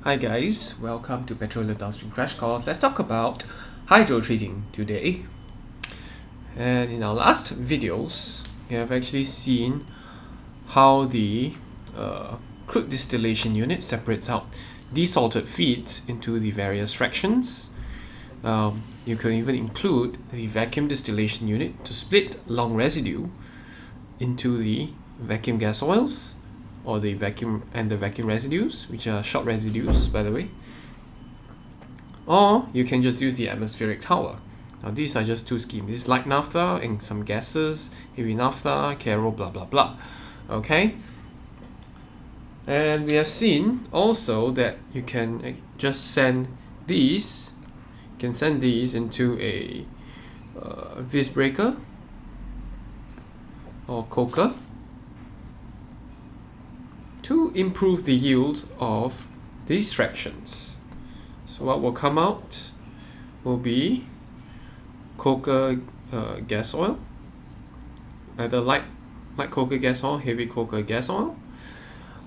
Hi guys, welcome to Petroleum Downstream Crash Course. Let's talk about hydrotreating today. And in our last videos, we have actually seen how the crude distillation unit separates out desalted feeds into the various fractions. You can even include the vacuum distillation unit to split long residue into the vacuum gas oils, or the vacuum residues, which are short residues, by the way. Or you can just use the atmospheric tower. Now these are just two schemes. This is light naphtha and some gases, heavy naphtha, kero, blah blah blah. Okay. And we have seen also that you can just send these. You can send these into a vis breaker or coker to improve the yield of these fractions. So what will come out will be coker gas oil, either light coker gas oil, heavy coker gas oil,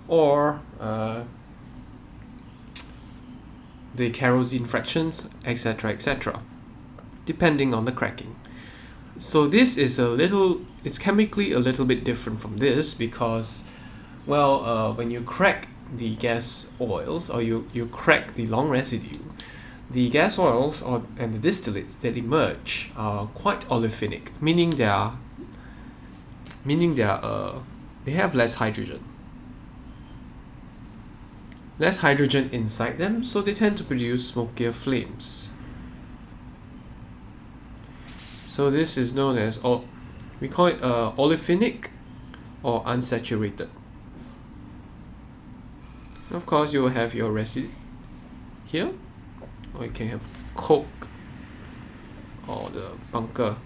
or the kerosene fractions, etc., depending on the cracking. So this is it's chemically a little bit different from this because, well, when you crack the gas oils, or you crack the long residue, the gas oils and the distillates that emerge are quite olefinic, meaning they have less hydrogen inside them, so they tend to produce smokier flames. So this is known as, we call it olefinic or unsaturated. Of course, you will have your residue here, or you can have coke or the bunker,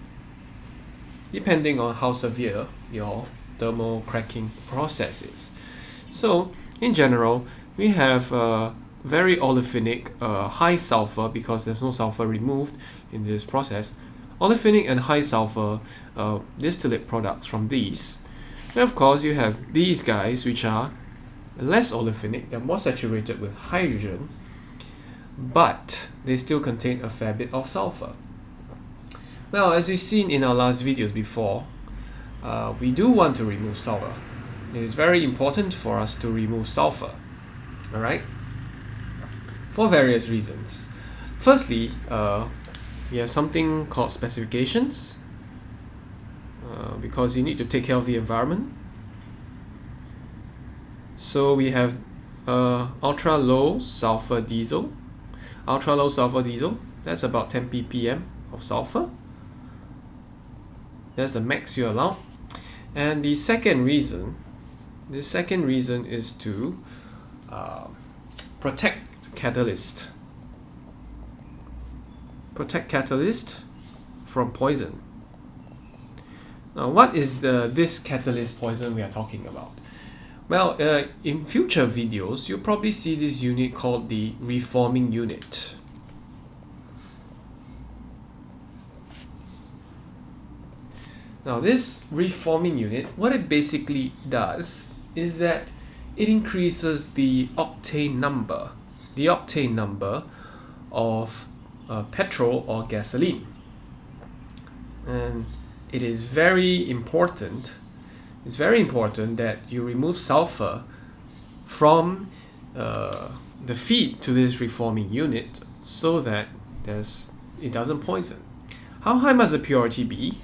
depending on how severe your thermal cracking process is. So, in general, we have very olefinic, high sulfur, because there's no sulfur removed in this process, olefinic and high sulfur distillate products from these. And of course, you have these guys, which are less olefinic, they're more saturated with hydrogen, but they still contain a fair bit of sulfur. Well, as we've seen in our last videos before, we do want to remove sulfur. It is very important for us to remove sulfur, alright? For various reasons. Firstly, we have something called specifications, because you need to take care of the environment. So we have ultra low sulfur diesel. Ultra low sulfur diesel, that's about 10 ppm of sulfur. That's the max you allow. And the second reason is to protect catalyst. Protect catalyst from poison. Now, what is this catalyst poison we are talking about? Well, in future videos, you'll probably see this unit called the reforming unit. Now, this reforming unit, what it basically does is that it increases the octane number of petrol or gasoline. And it is very important. It's very important that you remove sulfur from the feed to this reforming unit so that it doesn't poison. How high must the purity be?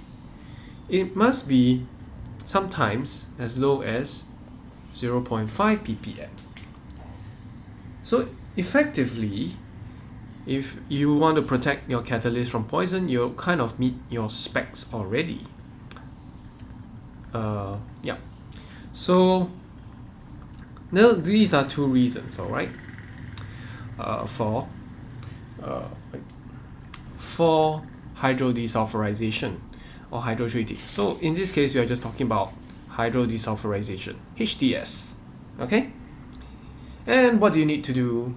It must be sometimes as low as 0.5 ppm. So effectively, if you want to protect your catalyst from poison, you'll kind of meet your specs already. Yeah. So now these are two reasons, all right, for hydrodesulfurization or hydrotreating. So in this case, we are just talking about hydrodesulfurization, HDS. Okay. And what do you need to do?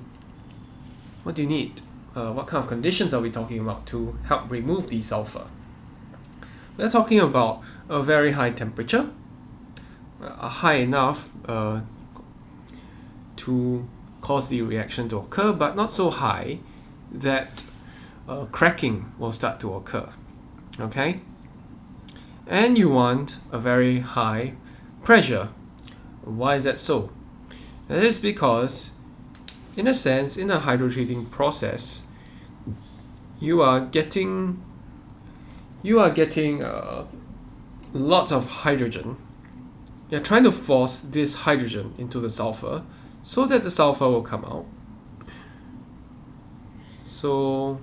What do you need? What kind of conditions are we talking about to help remove the sulfur? We're talking about a very high temperature, high enough to cause the reaction to occur, but not so high that cracking will start to occur. Okay? And you want a very high pressure. Why is that so? That is because, in a sense, in a hydrotreating process, you are getting lots of hydrogen. You're trying to force this hydrogen into the sulfur so that the sulfur will come out. So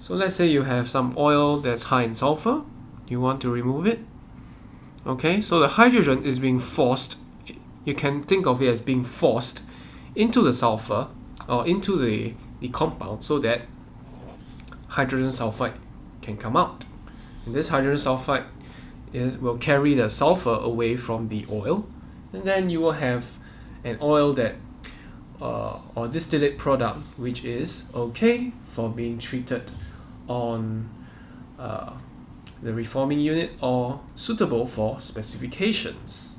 let's say you have some oil that's high in sulfur. You want to remove it. Okay, so the hydrogen is being forced. You can think of it as being forced into the sulfur or into the compound so that hydrogen sulfide can come out. And this hydrogen sulfide will carry the sulfur away from the oil, and then you will have an oil that or distillate product which is okay for being treated on the reforming unit or suitable for specifications.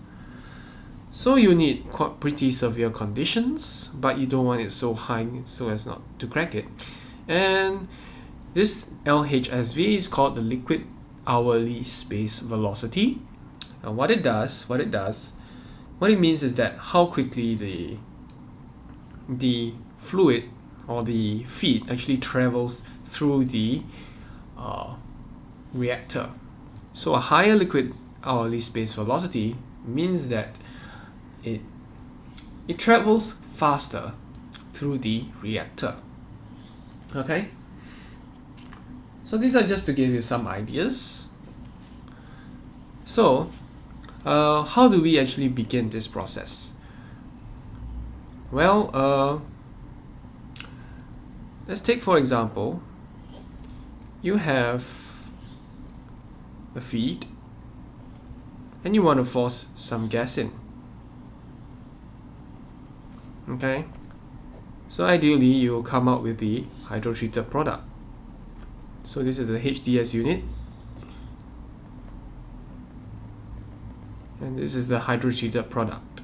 So you need quite pretty severe conditions, but you don't want it so high so as not to crack it. And this LHSV is called the liquid hourly space velocity. And what it means is that how quickly the fluid or the feed actually travels through the reactor. So a higher liquid hourly space velocity means that it travels faster through the reactor. Okay? So these are just to give you some ideas. So how do we actually begin this process? Well, let's take for example, you have a feed and you want to force some gas in. Okay, so ideally you will come out with the hydrotreated product. So this is a HDS unit, and this is the hydrotreated product.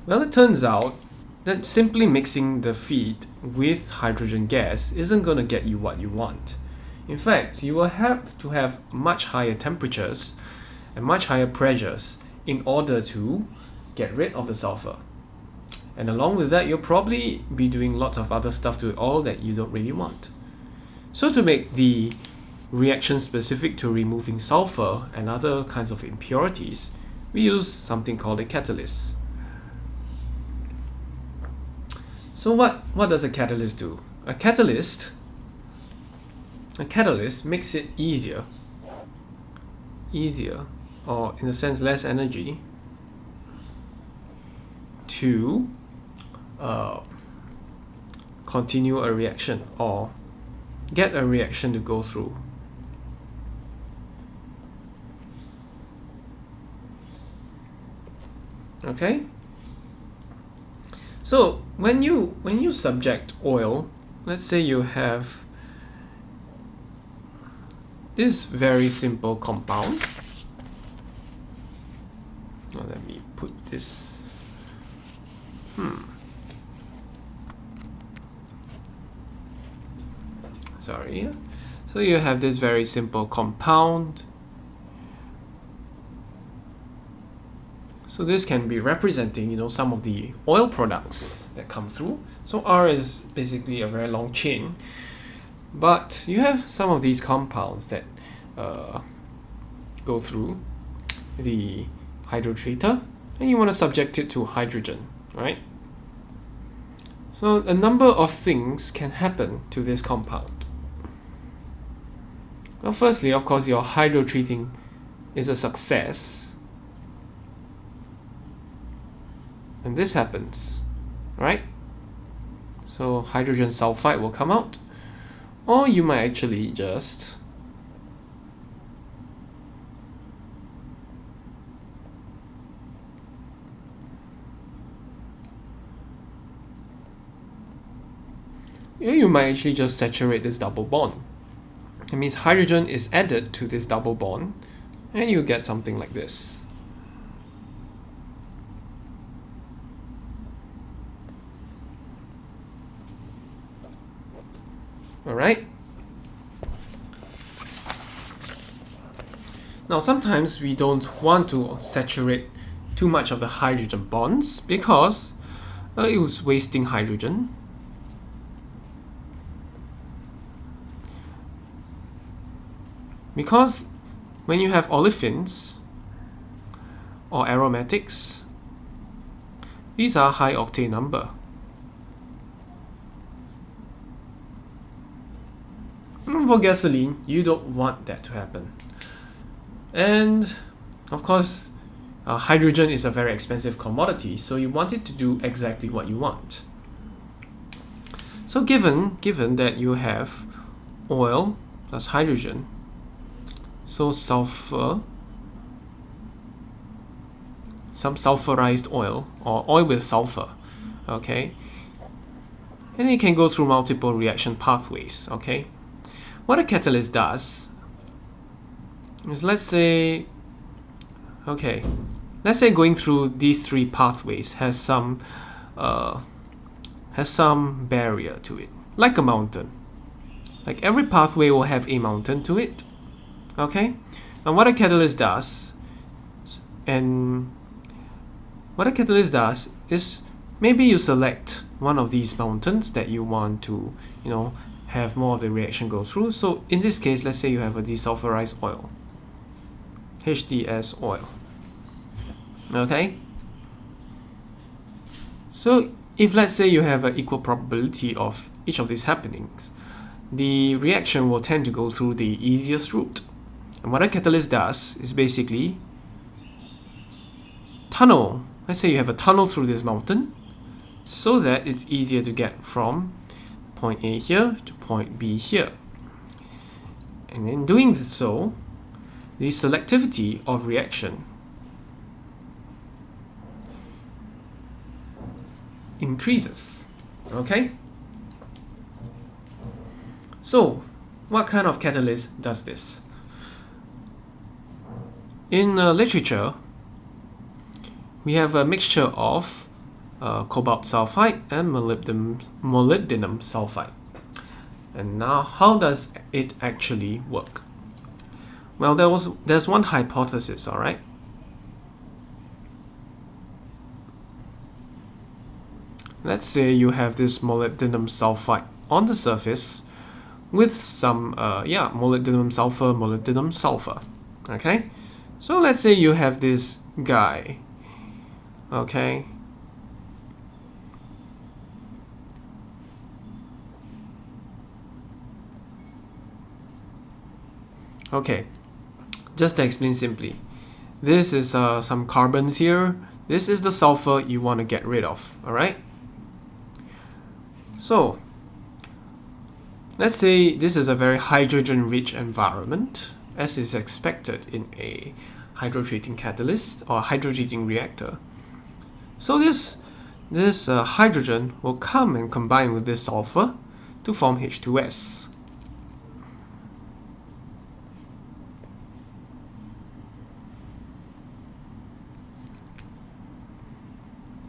Well, it turns out that simply mixing the feed with hydrogen gas isn't going to get you what you want. In fact, you will have to have much higher temperatures and much higher pressures in order to get rid of the sulfur. And along with that, you'll probably be doing lots of other stuff to it all that you don't really want. So to make the reaction specific to removing sulfur and other kinds of impurities, we use something called a catalyst. So what does a catalyst do? A catalyst makes it easier, or in a sense less energy, to continue a reaction or get a reaction to go through. Okay? So when you subject oil, let's say you have this very simple compound. Now let me put this. Sorry. So you have this very simple compound. So this can be representing, some of the oil products that come through. So R is basically a very long chain. But you have some of these compounds that go through the hydrotreater, and you want to subject it to hydrogen, right? So a number of things can happen to this compound. Well, firstly, of course, your hydrotreating is a success. And this happens, right? So hydrogen sulfide will come out. Or you might actually just saturate this double bond. It means hydrogen is added to this double bond, and you get something like this. Alright. Now sometimes we don't want to saturate too much of the hydrogen bonds because it was wasting hydrogen. Because when you have olefins or aromatics, these are high octane number. And for gasoline, you don't want that to happen. And of course, hydrogen is a very expensive commodity, so you want it to do exactly what you want. So given that you have oil plus hydrogen, so sulfur, some sulfurized oil or oil with sulfur, okay, and it can go through multiple reaction pathways. Okay, what a catalyst does is, let's say going through these three pathways has some barrier to it, like a mountain. Like every pathway will have a mountain to it. Okay, and what a catalyst does is maybe you select one of these mountains that you want to, have more of the reaction go through. So in this case, let's say you have a desulfurized oil, HDS oil. Okay, so if let's say you have an equal probability of each of these happenings, the reaction will tend to go through the easiest route. And what a catalyst does is basically tunnel. Let's say you have a tunnel through this mountain so that it's easier to get from point A here to point B here. And in doing so, the selectivity of reaction increases. Okay? So, what kind of catalyst does this? In literature, we have a mixture of cobalt sulfide and molybdenum sulfide. And now, how does it actually work? Well, there's one hypothesis, all right? Let's say you have this molybdenum sulfide on the surface with some molybdenum sulfur. Okay, so let's say you have this guy. Okay, just to explain simply, this is some carbons here. This is the sulfur you want to get rid of. All right, so let's say this is a very hydrogen-rich environment, as is expected in a hydrotreating catalyst or hydrotreating reactor. So this hydrogen will come and combine with this sulfur to form H2S.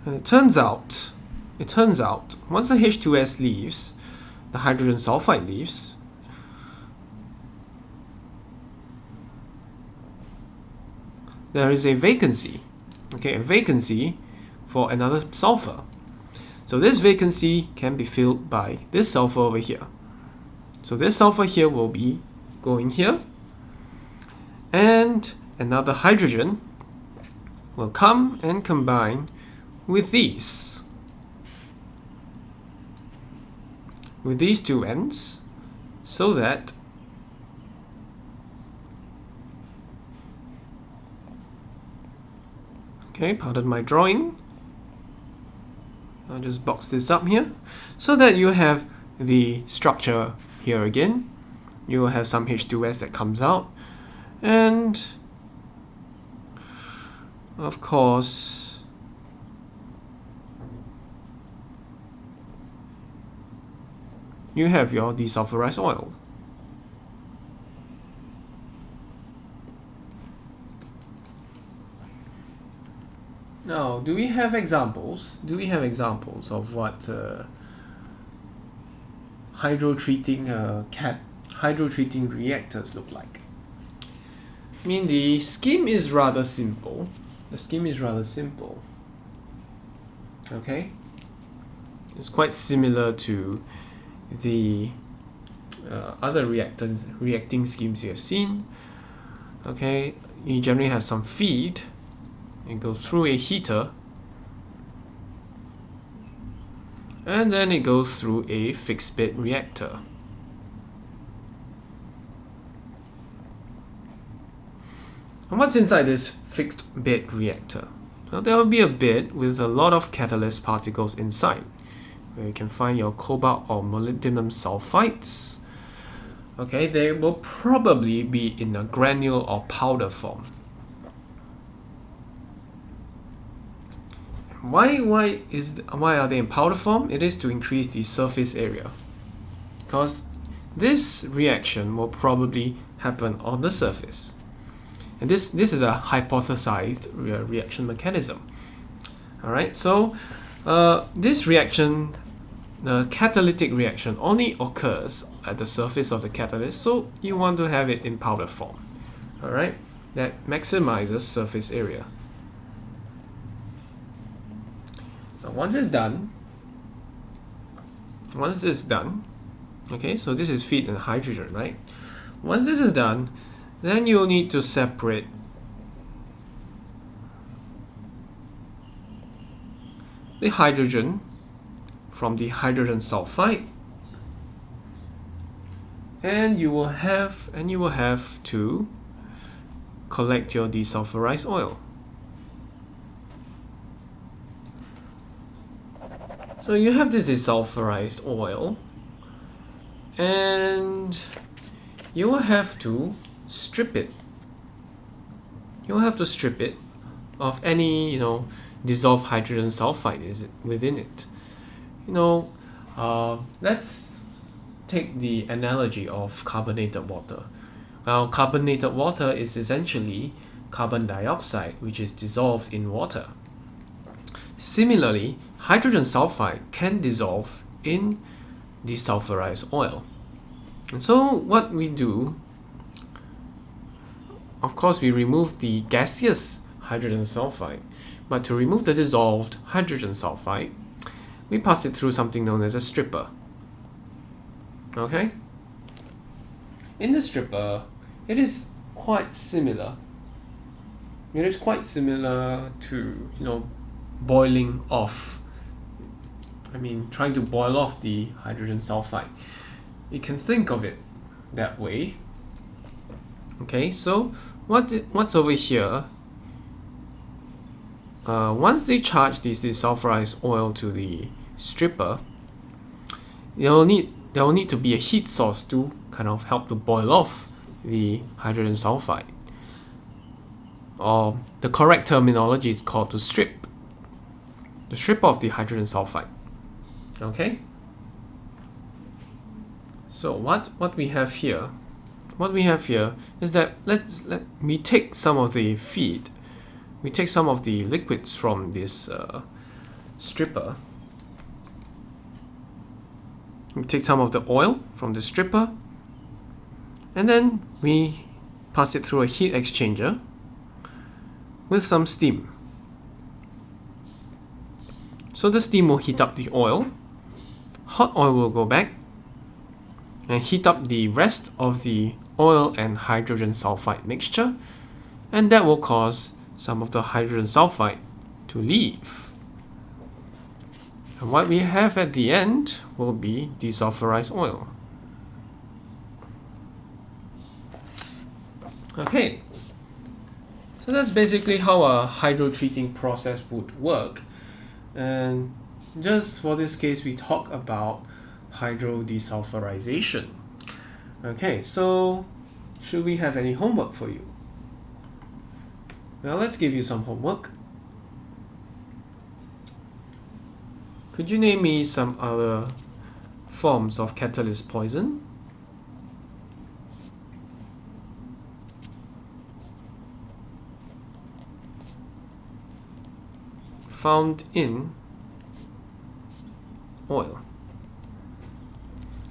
And it turns out, once the H2S leaves, the hydrogen sulfide leaves, there is a vacancy. Okay, a vacancy for another sulfur. So this vacancy can be filled by this sulfur over here. So this sulfur here will be going here, and another hydrogen will come and combine with these two ends, so that pardon my drawing, I'll just box this up here, so that you have the structure here again. You will have some H2S that comes out, and of course you have your desulfurized oil. Now, do we have examples? Do we have examples of what hydrotreating hydrotreating reactors look like? I mean, the scheme is rather simple. Okay, it's quite similar to the other reacting schemes you have seen. Okay, you generally have some feed. It goes through a heater, and then it goes through a fixed bed reactor. And what's inside this fixed bed reactor? Well, there will be a bed with a lot of catalyst particles inside, where you can find your cobalt or molybdenum sulphides. Okay, they will probably be in a granule or powder form. Why are they in powder form? It is to increase the surface area, because this reaction will probably happen on the surface. And this is a hypothesized reaction mechanism. Alright, so this reaction, the catalytic reaction, only occurs at the surface of the catalyst, so you want to have it in powder form. Alright, that maximizes surface area. Now, once this is done, okay, so this is feed and hydrogen, right? Once this is done, then you'll need to separate the hydrogen from the hydrogen sulfide, and you will have to collect your desulfurized oil. So you have this desulfurized oil, and you will have to strip it. You'll have to strip it of any, dissolved hydrogen sulfide within it. Let's take the analogy of carbonated water. Now, carbonated water is essentially carbon dioxide, which is dissolved in water. Similarly, hydrogen sulfide can dissolve in desulfurized oil. And so what we do, of course, we remove the gaseous hydrogen sulfide, but to remove the dissolved hydrogen sulfide, we pass it through something known as a stripper. Okay? In the stripper, it is quite similar. It is quite similar to, boiling off. Trying to boil off the hydrogen sulfide. You can think of it that way. Okay, so what's over here? Once they charge this desulfurized oil to the stripper, there will need to be a heat source to kind of help to boil off the hydrogen sulfide. Or the correct terminology is called to strip. To strip off the hydrogen sulfide. Okay. So what we have here is that we take some of the feed, we take some of the liquids from this stripper. We take some of the oil from the stripper, and then we pass it through a heat exchanger with some steam. So the steam will heat up the oil, hot oil will go back and heat up the rest of the oil and hydrogen sulfide mixture, and that will cause some of the hydrogen sulfide to leave. And what we have at the end will be desulfurized oil. Okay, so that's basically how a hydrotreating process would work. And just for this case, we talk about hydrodesulfurization. Okay, so should we have any homework for you? Well, let's give you some homework. Could you name me some other forms of catalyst poison? found in oil.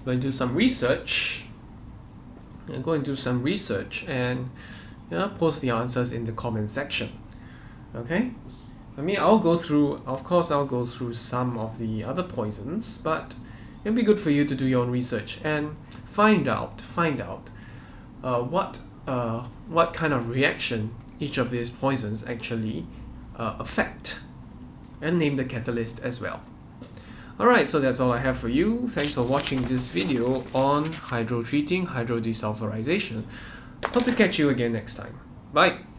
Going to do some research. I'm going to do some research and post the answers in the comment section. Okay? I mean, I'll go through some of the other poisons, but it'll be good for you to do your own research and find out what kind of reaction each of these poisons actually affect, and name the catalyst as well. Alright, so that's all I have for you. Thanks for watching this video on hydrotreating, hydrodesulfurization. Hope to catch you again next time. Bye!